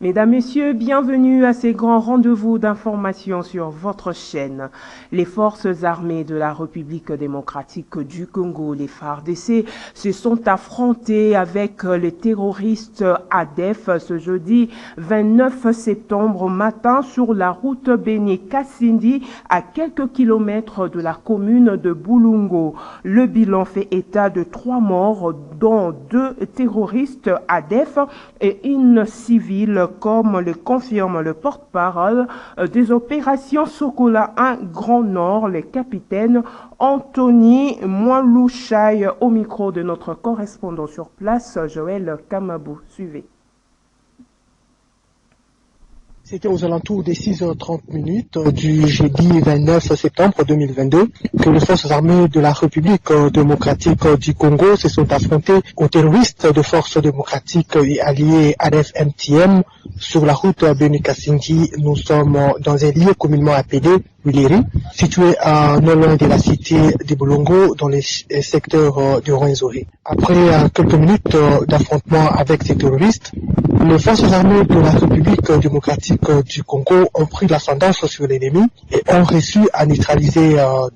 Mesdames, Messieurs, bienvenue à ces grands rendez-vous d'information sur votre chaîne. Les forces armées de la République démocratique du Congo, les FARDC, se sont affrontées avec les terroristes ADF ce jeudi 29 septembre au matin sur la route Béni-Kassindi à quelques kilomètres de la commune de Boulungo. Le bilan fait état de 3 morts, dont 2 terroristes ADF et une civile, comme le confirme le porte-parole des opérations Sokola 1 Grand Nord, le capitaine Anthony Moualouchaï, au micro de notre correspondant sur place, Joël Kamabou. Suivez. C'était aux alentours des 6h30 du jeudi 29 septembre 2022 que les forces armées de la République démocratique du Congo se sont affrontées aux terroristes de forces démocratiques et alliés ADF-MTM sur la route Béni-Kassindi. Nous sommes dans un lieu communément appelé Wileri, situé non loin de la cité de Bolongo, dans les secteurs de Rwenzori. Après quelques minutes d'affrontement avec ces terroristes, les forces armées de la République démocratique du Congo ont pris l'ascendance sur l'ennemi et ont réussi à neutraliser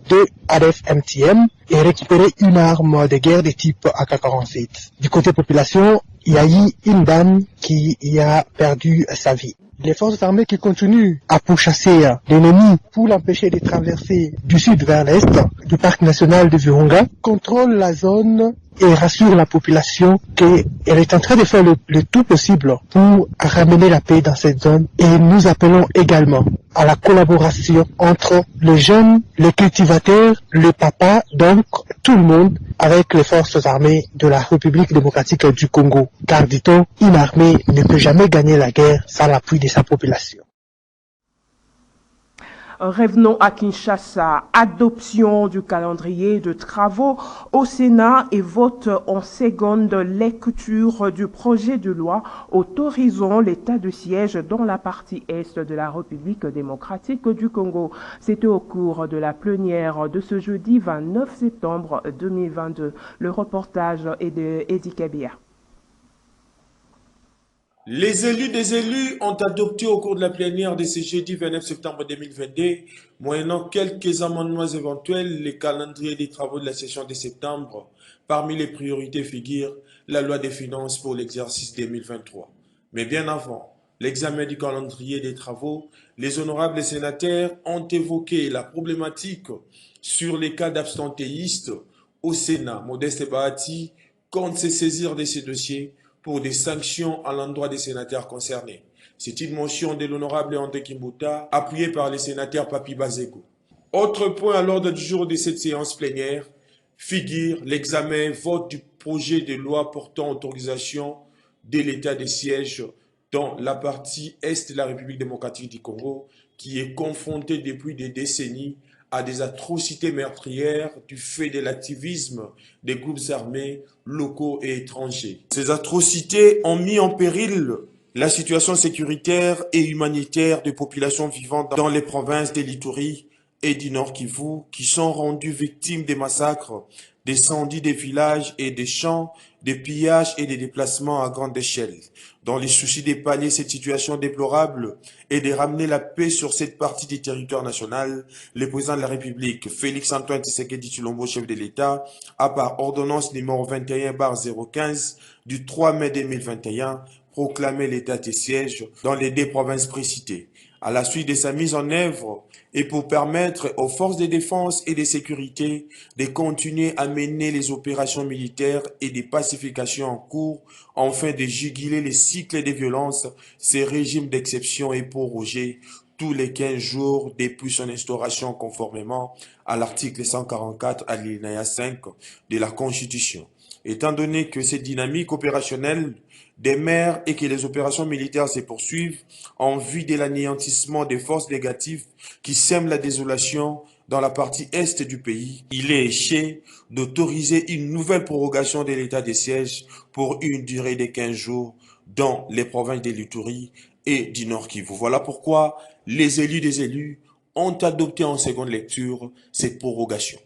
2 ADF-MTM et récupérer une arme de guerre de type AK-47. Du côté population, il y a eu une dame qui y a perdu sa vie. Les forces armées qui continuent à pourchasser l'ennemi pour l'empêcher de traverser du sud vers l'est du parc national de Virunga contrôlent la zone et rassure la population qu'elle est en train de faire le tout possible pour ramener la paix dans cette zone. Et nous appelons également à la collaboration entre les jeunes, les cultivateurs, les papas, donc tout le monde avec les forces armées de la République démocratique du Congo. Car dit-on, une armée ne peut jamais gagner la guerre sans l'appui de sa population. Revenons à Kinshasa. Adoption du calendrier de travaux au Sénat et vote en seconde lecture du projet de loi autorisant l'état de siège dans la partie est de la République démocratique du Congo. C'était au cours de la plénière de ce jeudi 29 septembre 2022. Le reportage est de Eddie Kabia. Les élus des élus ont adopté au cours de la plénière de ce jeudi 29 septembre 2022, moyennant quelques amendements éventuels, les calendriers des travaux de la session de septembre. Parmi les priorités figure la loi des finances pour l'exercice 2023. Mais bien avant l'examen du calendrier des travaux, les honorables sénateurs ont évoqué la problématique sur les cas d'abstentéistes au Sénat. Modeste Bahati compte se saisir de ces dossiers pour des sanctions à l'endroit des sénateurs concernés. C'est une motion de l'honorable André Kimbuta, appuyée par les sénateurs Papi Bazego. Autre point à l'ordre du jour de cette séance plénière figure l'examen vote du projet de loi portant autorisation de l'état de siège dans la partie est de la République démocratique du Congo, qui est confrontée depuis des décennies à des atrocités meurtrières du fait de l'activisme des groupes armés locaux et étrangers. Ces atrocités ont mis en péril la situation sécuritaire et humanitaire des populations vivant dans les provinces de l'Ituri et du Nord Kivu, qui sont rendues victimes des massacres, des incendies des villages et des champs, des pillages et des déplacements à grande échelle. Dans les soucis d'épargner cette situation déplorable et de ramener la paix sur cette partie du territoire national, le président de la République, Félix-Antoine Tshisekedi Tshilombo, chef de l'État, a par ordonnance numéro 21/015 du 3 mai 2021, proclamé l'état de siège dans les 2 provinces précitées. À la suite de sa mise en œuvre et pour permettre aux forces de défense et de sécurité de continuer à mener les opérations militaires et de pacification en cours, afin de juguler les cycles de violence, ce régime d'exception est prorogé tous les 15 jours depuis son instauration conformément à l'article 144 alinéa 5 de la Constitution. Étant donné que cette dynamique opérationnelle demeure et que les opérations militaires se poursuivent en vue de l'anéantissement des forces négatives qui sèment la désolation dans la partie est du pays, il est éché d'autoriser une nouvelle prorogation de l'état de siège pour une durée de 15 jours dans les provinces de l'Ituri et du Nord Kivu. Voilà pourquoi les élus des élus ont adopté en seconde lecture cette prorogation.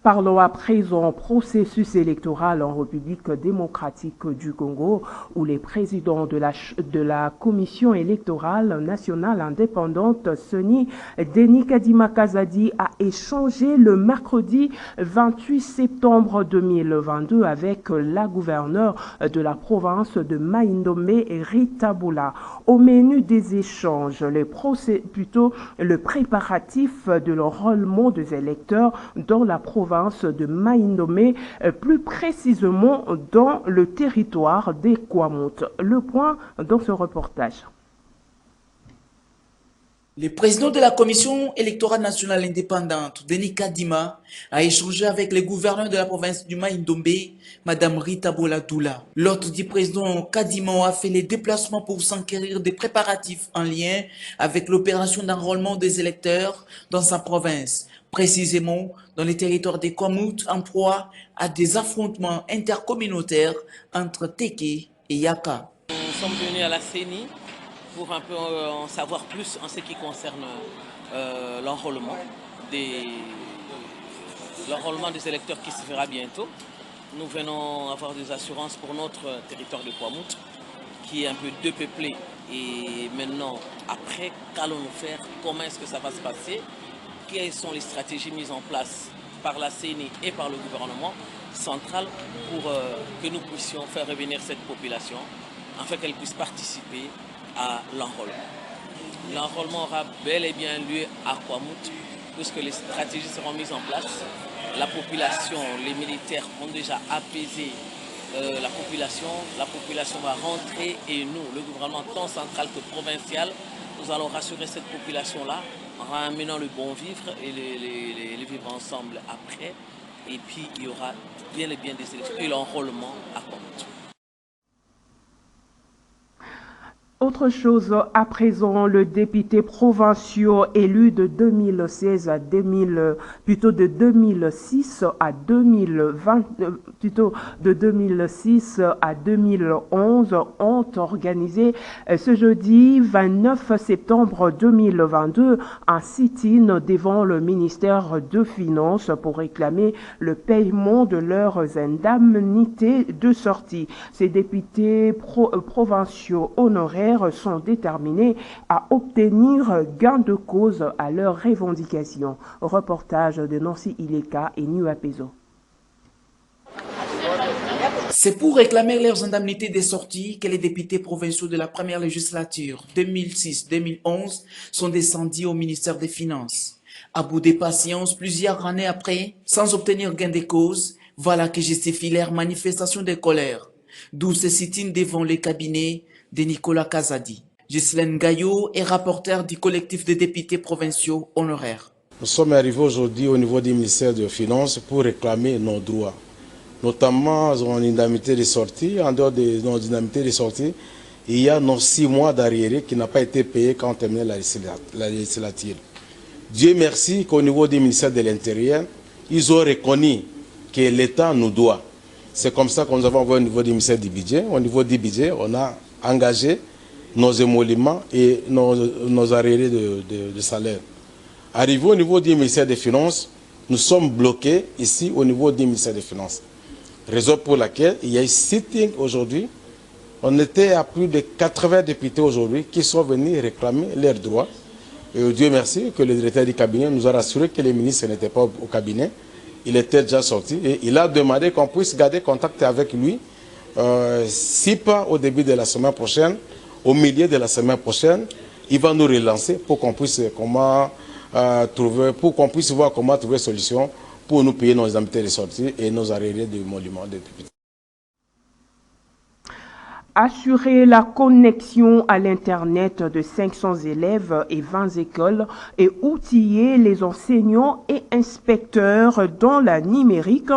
Parlons à présent processus électoral en République démocratique du Congo, où les présidents de la Commission électorale nationale indépendante, CENI, Denis Kadima Kazadi, a échangé le mercredi 28 septembre 2022 avec la gouverneure de la province de Mai-Ndombe, Rita Boula. Au menu des échanges, le préparatif de l'enrôlement des électeurs dans la province de Mai-Ndombe, plus précisément dans le territoire des Kwamout. Le point dans ce reportage. Le président de la Commission électorale nationale indépendante, Denis Kadima, a échangé avec le gouverneur de la province du Mai-Ndombe, Mme Rita Boula. L'hôte du président Kadima a fait les déplacements pour s'enquérir des préparatifs en lien avec l'opération d'enrôlement des électeurs dans sa province, précisément dans les territoires des Kwamout en proie à des affrontements intercommunautaires entre Teke et Yaka. Nous sommes venus à la CENI pour un peu en savoir plus en ce qui concerne l'enrôlement des électeurs qui se fera bientôt. Nous venons avoir des assurances pour notre territoire de Kwamout, qui est un peu dépeuplé. Et maintenant, après, qu'allons-nous faire? Comment est-ce que ça va se passer? Quelles sont les stratégies mises en place par la CENI et par le gouvernement central pour que nous puissions faire revenir cette population afin qu'elle puisse participer à l'enrôlement. L'enrôlement aura bel et bien lieu à Kwamout puisque les stratégies seront mises en place. La population, les militaires ont déjà apaisé la population va rentrer et nous, le gouvernement tant central que provincial, nous allons rassurer cette population-là en ramenant le bon vivre et les vivre ensemble après. Et puis il y aura bien et bien des élections et l'enrôlement à Kwamout. Autre chose, à présent, le député provincial élu de 2016 à 2006 à 2011 ont organisé ce jeudi 29 septembre 2022 un sit-in devant le ministère de Finances pour réclamer le paiement de leurs indemnités de sortie. Ces députés provinciaux honoraires sont déterminés à obtenir gain de cause à leurs revendications. Reportage de Nancy Ileka et Nuapezo. C'est pour réclamer leurs indemnités de sortie que les députés provinciaux de la première législature 2006-2011 sont descendus au ministère des Finances. À bout de patience, plusieurs années après, sans obtenir gain de cause, voilà que justifie leur manifestation de colère. D'où ce sit-in devant le cabinet de Nicolas Kazadi. Ghislaine Gaillot est rapporteur du collectif des députés provinciaux honoraires. Nous sommes arrivés aujourd'hui au niveau du ministère des Finances pour réclamer nos droits, notamment en indemnité de sortie. En dehors de nos indemnités de sortie, il y a nos 6 mois d'arriérés qui n'ont pas été payés quand on terminait la législature. Dieu merci qu'au niveau du ministère de l'Intérieur, ils ont reconnu que l'État nous doit. C'est comme ça que nous avons envoyé au niveau du ministère du Budget. Au niveau du budget, on a engagé nos émoluments et nos arriérés de salaire. Arrivé au niveau du ministère des Finances, nous sommes bloqués ici au niveau du ministère des Finances. Raison pour laquelle il y a un sitting aujourd'hui. On était à plus de 80 députés aujourd'hui qui sont venus réclamer leurs droits. Et Dieu merci que le directeur du cabinet nous a rassuré que les ministres n'étaient pas au cabinet. Il était déjà sorti et il a demandé qu'on puisse garder contact avec lui. Si pas au début de la semaine prochaine, au milieu de la semaine prochaine, il va nous relancer pour qu'on puisse voir comment trouver solution pour nous payer nos indemnités de sortie et nos arriérés de monuments des députés. Assurer la connexion à l'Internet de 500 élèves et 20 écoles et outiller les enseignants et inspecteurs dans la numérique,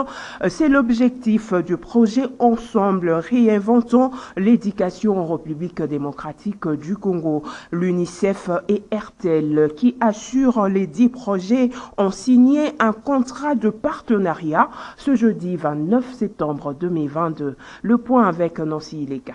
c'est l'objectif du projet Ensemble réinventons l'éducation en République démocratique du Congo. L'UNICEF et RTL, qui assurent les 10 projets, ont signé un contrat de partenariat ce jeudi 29 septembre 2022. Le point avec Nancy Ileka.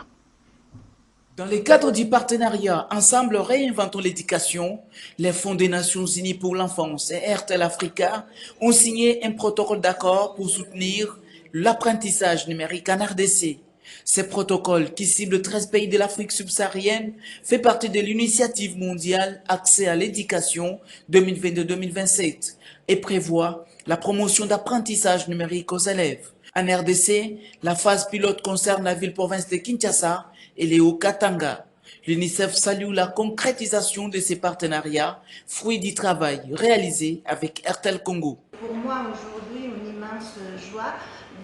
Dans le cadre du partenariat Ensemble Réinventons l'éducation, les Fonds des Nations Unies pour l'enfance et RTL Africa ont signé un protocole d'accord pour soutenir l'apprentissage numérique en RDC. Ce protocole, qui cible 13 pays de l'Afrique subsaharienne, fait partie de l'initiative mondiale Accès à l'éducation 2022-2027 et prévoit la promotion d'apprentissage numérique aux élèves. En RDC, la phase pilote concerne la ville-province de Kinshasa et les Hauts-Katanga. L'UNICEF salue la concrétisation de ces partenariats, fruit du travail réalisé avec RTL Congo. Pour moi, aujourd'hui, une immense joie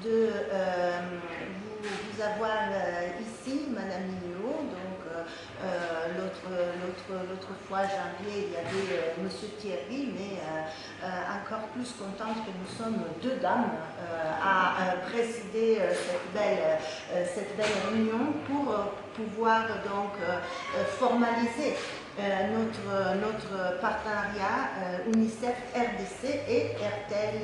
de vous avoir ici, Madame Nino. Donc, l'autre fois, janvier, il y avait Monsieur Thierry, mais encore plus contente que nous sommes deux dames à présider cette belle réunion pour pouvoir donc formaliser notre partenariat UNICEF RDC et RTL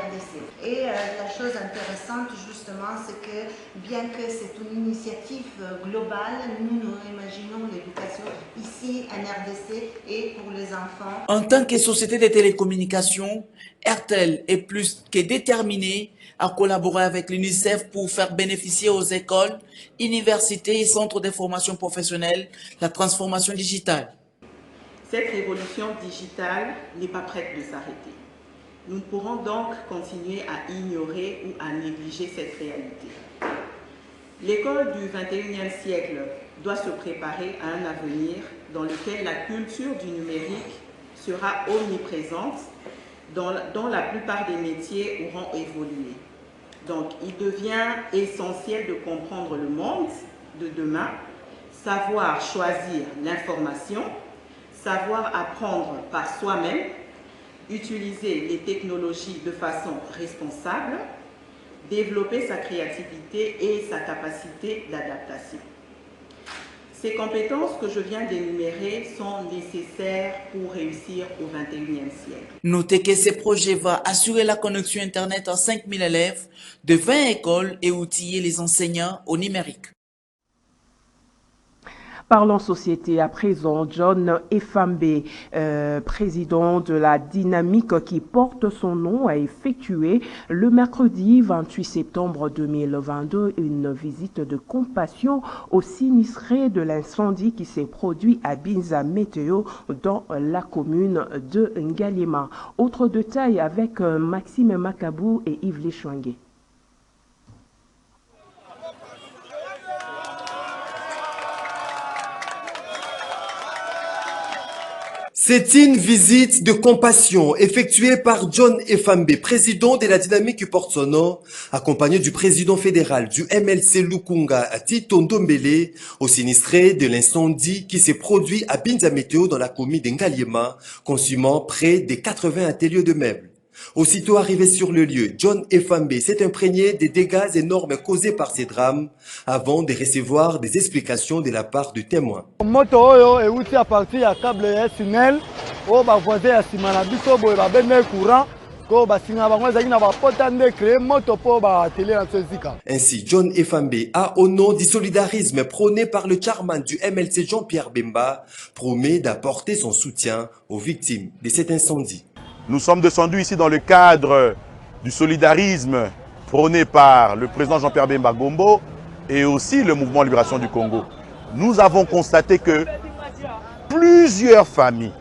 RDC. Et la chose intéressante justement, c'est que bien que c'est une initiative globale, nous imaginons l'éducation ici en RDC et pour les enfants. En tant que société de télécommunications, RTL est plus que déterminée à collaborer avec l'UNICEF pour faire bénéficier aux écoles, universités et centres de formation professionnelle la transformation digitale. Cette révolution digitale n'est pas prête de s'arrêter. Nous ne pourrons donc continuer à ignorer ou à négliger cette réalité. L'école du XXIe siècle doit se préparer à un avenir dans lequel la culture du numérique sera omniprésente, dont la plupart des métiers auront évolué. Donc, il devient essentiel de comprendre le monde de demain, savoir choisir l'information, savoir apprendre par soi-même, utiliser les technologies de façon responsable, développer sa créativité et sa capacité d'adaptation. Ces compétences que je viens d'énumérer sont nécessaires pour réussir au XXIe siècle. Notez que ce projet va assurer la connexion Internet à 5000 élèves de 20 écoles et outiller les enseignants au numérique. Parlons société à présent. John Efambe, président de la dynamique qui porte son nom, a effectué le mercredi 28 septembre 2022 une visite de compassion aux sinistrés de l'incendie qui s'est produit à Binza Météo dans la commune de Ngalema. Autre détail avec Maxime Makabou et Yves Lechouangué. C'est une visite de compassion effectuée par John Efambe, président de la dynamique qui porte son nom, accompagné du président fédéral du MLC Lukunga, Tito Ndombele, aux sinistrés de l'incendie qui s'est produit à Binza Météo dans la commune d'Ngaliema, consumant près de 80 ateliers de meubles. Aussitôt arrivé sur le lieu, John Efambe s'est imprégné des dégâts énormes causés par ces drames avant de recevoir des explications de la part de témoins. Moto est outil à partir à câble SNL, au voisin à Simanabiso, courant. Ainsi, John Efambe a, au nom du solidarisme prôné par le chairman du MLC Jean-Pierre Bemba, promet d'apporter son soutien aux victimes de cet incendie. Nous sommes descendus ici dans le cadre du solidarisme prôné par le président Jean-Pierre Bemba Gombo et aussi le mouvement Libération du Congo. Nous avons constaté que plusieurs familles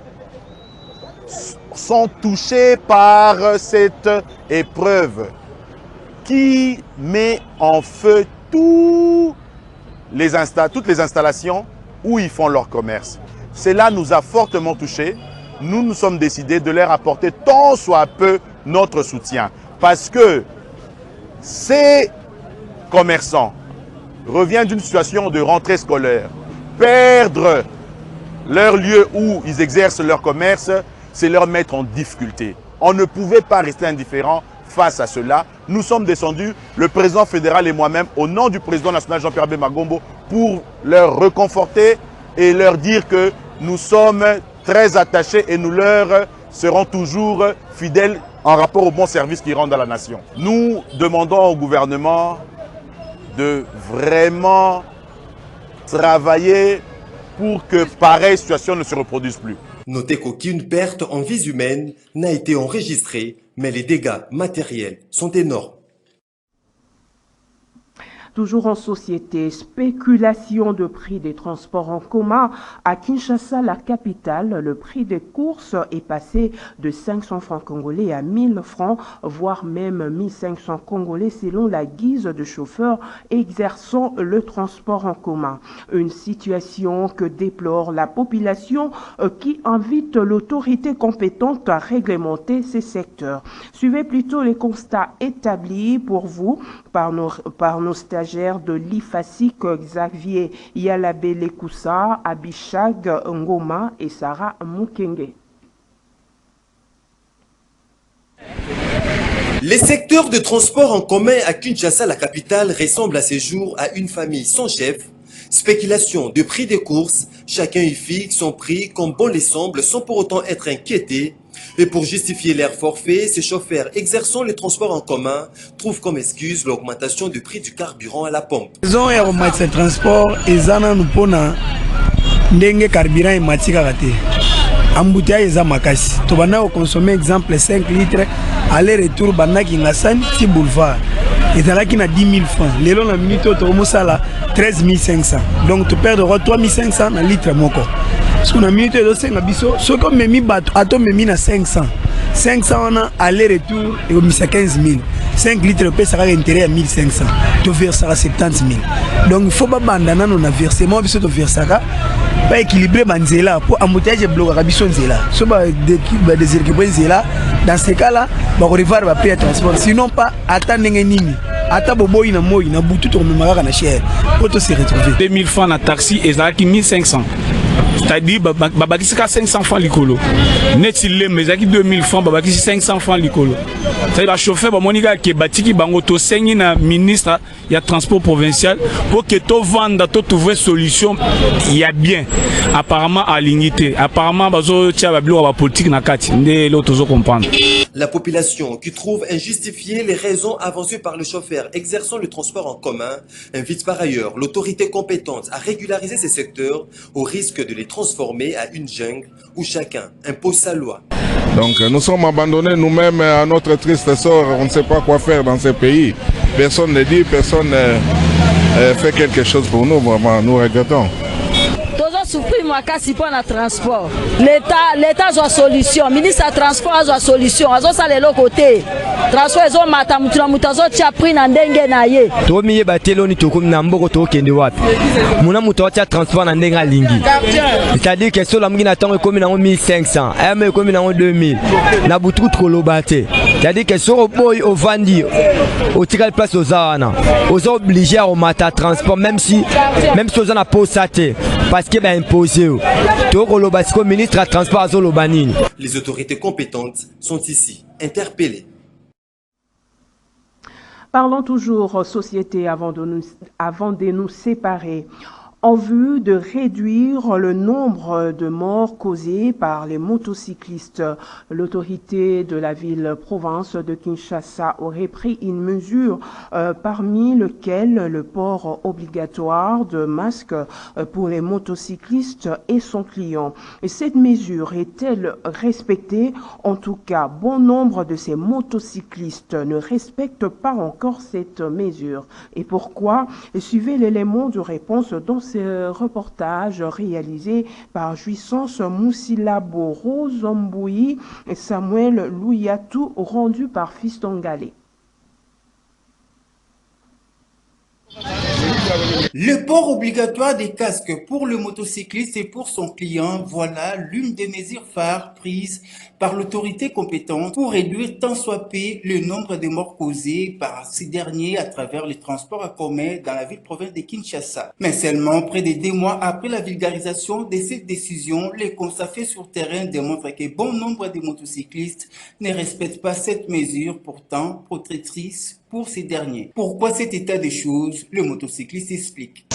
sont touchées par cette épreuve qui met en feu toutes les installations où ils font leur commerce. Cela nous a fortement touchés. Nous nous sommes décidés de leur apporter tant soit peu notre soutien. Parce que ces commerçants reviennent d'une situation de rentrée scolaire. Perdre leur lieu où ils exercent leur commerce, c'est leur mettre en difficulté. On ne pouvait pas rester indifférent face à cela. Nous sommes descendus, le président fédéral et moi-même, au nom du président national Jean-Pierre Bemba Gombo, pour leur reconforter et leur dire que nous sommes très attachés et nous leur serons toujours fidèles en rapport au bon service qu'ils rendent à la nation. Nous demandons au gouvernement de vraiment travailler pour que pareille situation ne se reproduise plus. Notez qu'aucune perte en vies humaines n'a été enregistrée, mais les dégâts matériels sont énormes. Toujours en société, spéculation de prix des transports en commun. À Kinshasa, la capitale, le prix des courses est passé de 500 francs congolais à 1000 francs, voire même 1500 congolais selon la guise de chauffeurs exerçant le transport en commun. Une situation que déplore la population qui invite l'autorité compétente à réglementer ces secteurs. Suivez plutôt les constats établis pour vous par nos stagiaires de l'IFASIC, Xavier Yalabele-Koussa, Abishag Ngoma et Sarah Mukenge. Les secteurs de transport en commun à Kinshasa, la capitale, ressemblent à ces jours à une famille sans chef. Spéculation de prix des courses, chacun y fixe son prix comme bon les semble sans pour autant être inquiété. Et pour justifier leur forfait, ces chauffeurs exerçant les transports en commun trouvent comme excuse l'augmentation du prix du carburant à la pompe. Raison et augmentation de transport et zana nous pona ndenge carburant et matika raté. Embouteillage eza makasi. To bana au consommer exemple 5 litres aller-retour bana ki ngasani ti boulevard. Et là qui na 10 000 francs. Lelo na minute to mosala 13 500. Donc tu perds 3 500 na litre moko. Parce qu'on a minute de 5 biso, ce qu'on m'a mis bateau, atom m'a mis à 500. 500 on a aller-retour et on mis à 15 000. 5 litres de paix, ça va intérêt à 1500. Tu verseras 70 000. Donc il faut pas abandonner nos versements, parce que tu verseras pas équilibrer banzela pour embouteillage et bloquer biso nzela. Si on va déséquilibrer nzela, dans ce cas-là, on va revoir le prix de transport. Sinon pas attendre nini. Ata boboyi na moyi na butu to memaka na cher. Pour te se retrouver 2000 francs na taxi et ça qui 1500. C'est-à-dire babakisi 500 francs likolo. Netile mais ça qui 2000 francs babakisi 500 francs likolo. C'est le chauffeur ba monika ke batiki bango to sengi na ministre ya transport provincial pour que to vendre to trouver solution il y a bien apparemment à l'unité. Apparemment bazo tia ba bilo ba politique na kati ndé l'autre zo comprendre. La population qui trouve injustifiées les raisons avancées par le chauffeur exerçant le transport en commun invite par ailleurs l'autorité compétente à régulariser ces secteurs au risque de les transformer à une jungle où chacun impose sa loi. Donc nous sommes abandonnés nous-mêmes à notre triste sort, on ne sait pas quoi faire dans ces pays. Personne ne dit, personne ne fait quelque chose pour nous, vraiment, nous regrettons. Surpris moi kasi pour na transport l'état a solution ministre de transport a solution azo sala le côté transport ezo mata mutuna mutazo tia prix na ndenge na ye to miye bateloni to comme na mboko to kende wapi muna muto tia transport na ndenge alingi c'est-à-dire que so la mungina tango comme na 1500 ayame comme na 2000 na butu trop lobate c'est-à-dire que so boy au vandi au tika place aux ana aux obligés au mata transport même si aux ana posate parce que ben imposé to ministre à transport zolobanini. Les autorités compétentes sont ici interpellées. Parlons toujours société avant de nous séparer. En vue de réduire le nombre de morts causés par les motocyclistes, l'autorité de la ville-province de Kinshasa aurait pris une mesure parmi lesquelles le port obligatoire de masques pour les motocyclistes et son client. Et cette mesure est-elle respectée? En tout cas, bon nombre de ces motocyclistes ne respectent pas encore cette mesure. Et pourquoi? Suivez l'élément de réponse dans ce reportage réalisé par Jouissance Moussilabo Rosemboui et Samuel Louyatou, rendu par Fiston Galé. Le port obligatoire des casques pour le motocycliste et pour son client, voilà l'une des mesures phares prises par l'autorité compétente pour réduire tant soit peu le nombre de morts causés par ces derniers à travers les transports en commun dans la ville-province de Kinshasa. Mais seulement près de 2 mois après la vulgarisation de cette décision, les constats faits sur terrain démontrent que bon nombre de motocyclistes ne respectent pas cette mesure pourtant protectrice pour ces derniers. Pourquoi cet état des choses? Le motocycliste explique.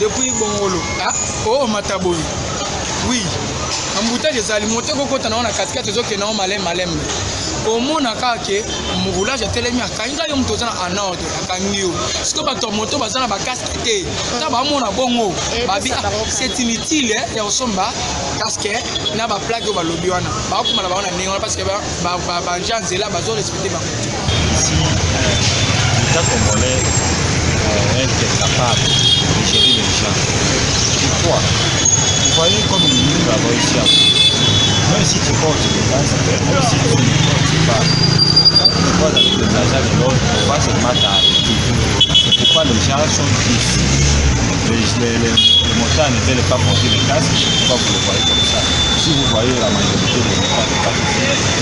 Depuis Bongolo, oh Mataboui, Oui, embouteillage ezali moto kokota na casquette ezoke na malem omona kake moulage atelemi akanga yo moto za en ordre akangi yo siko bato moto bazana ba casque te ta ba mona bongo babi c'est inutile ya osomba casque na ba plaque ba lobi wana ba kuma na ba wana ningo parce que ba njanzela bazo respecter ba si l'État congolais est capable de gérer les gens. Pourquoi? Vous voyez comme nous avons ici à même si tu portes le casque, même si tu ne portes pas, tu vois avec les agents de l'ordre, on va seulement t'arrêter. C'est pourquoi les gens sont tristes. Les motards ne veulent pas porter le casque, c'est pourquoi vous le voyez comme ça. Si vous voyez la majorité des motards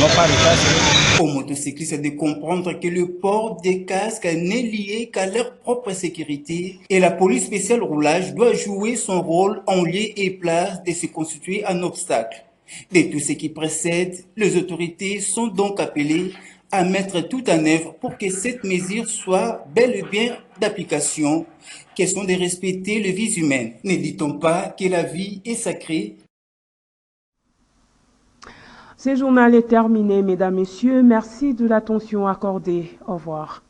n'ont pas de casque. Aux motocyclistes de comprendre que le port des casques n'est lié qu'à leur propre sécurité et la police spéciale roulage doit jouer son rôle en lieu et place de se constituer un obstacle. De tout ce qui précède, les autorités sont donc appelées à mettre tout en œuvre pour que cette mesure soit bel et bien d'application. Question de respecter les vies humaines. Ne dit-on pas que la vie est sacrée? Ce journal est terminé, mesdames, messieurs. Merci de l'attention accordée. Au revoir.